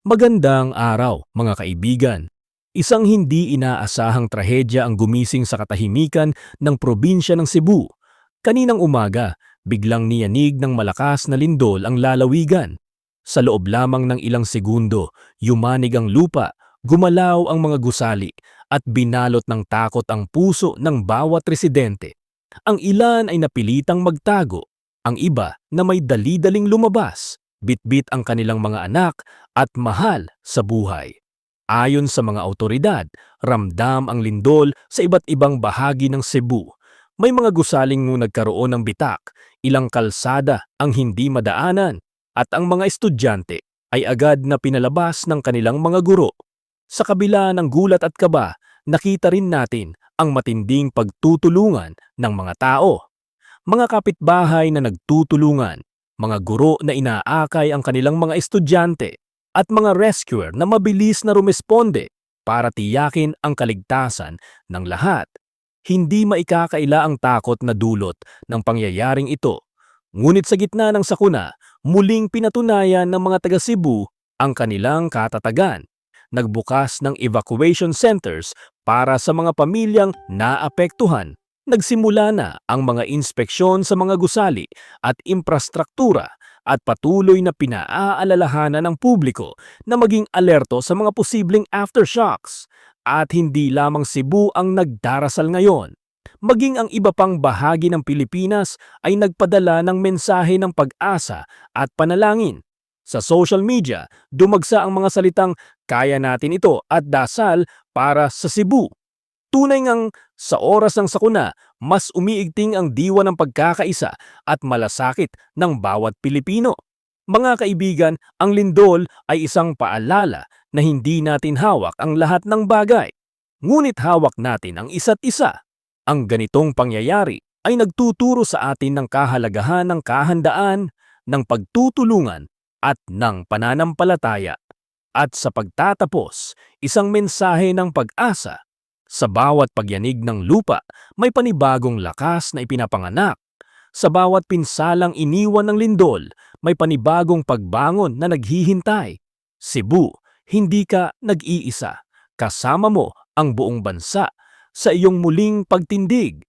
Magandang araw, mga kaibigan. Isang hindi inaasahang trahedya ang gumising sa katahimikan ng probinsya ng Cebu. Kaninang umaga, biglang niyanig ng malakas na lindol ang lalawigan. Sa loob lamang ng ilang segundo, yumanig ang lupa, gumalaw ang mga gusali, at binalot ng takot ang puso ng bawat residente. Ang ilan ay napilitang magtago, ang iba na may dali-daling lumabas, bitbit ang kanilang mga anak at mahal sa buhay. Ayon sa mga awtoridad, ramdam ang lindol sa iba't ibang bahagi ng Cebu. May mga gusaling nung nagkaroon ng bitak, ilang kalsada ang hindi madaanan, at ang mga estudyante ay agad na pinalabas ng kanilang mga guro. Sa kabila ng gulat at kaba, nakita rin natin ang matinding pagtutulungan ng mga tao. Mga kapitbahay na nagtutulungan, mga guro na inaakay ang kanilang mga estudyante, at mga rescuer na mabilis na rumesponde para tiyakin ang kaligtasan ng lahat. Hindi maikakaila ang takot na dulot ng pangyayaring ito. Ngunit sa gitna ng sakuna, muling pinatunayan ng mga taga Cebu ang kanilang katatagan. Nagbukas ng evacuation centers para sa mga pamilyang naapektuhan. Nagsimula na ang mga inspeksyon sa mga gusali at infrastruktura at patuloy na pinaaalalahanan ng publiko na maging alerto sa mga posibleng aftershocks. At hindi lamang Cebu ang nagdarasal ngayon. Maging ang iba pang bahagi ng Pilipinas ay nagpadala ng mensahe ng pag-asa at panalangin. Sa social media, dumagsa ang mga salitang "Kaya natin ito" at "Dasal para sa Cebu." Tunay ngang sa oras ng sakuna, mas umiigting ang diwa ng pagkakaisa at malasakit ng bawat Pilipino. Mga kaibigan, ang lindol ay isang paalala na hindi natin hawak ang lahat ng bagay. Ngunit hawak natin ang isa't isa. Ang ganitong pangyayari ay nagtuturo sa atin ng kahalagahan ng kahandaan, ng pagtutulungan, at ng pananampalataya. At sa pagtatapos, isang mensahe ng pag-asa. Sa bawat pagyanig ng lupa, may panibagong lakas na ipinapanganak. Sa bawat pinsalang iniwan ng lindol, may panibagong pagbangon na naghihintay. Cebu, hindi ka nag-iisa. Kasama mo ang buong bansa sa iyong muling pagtindig.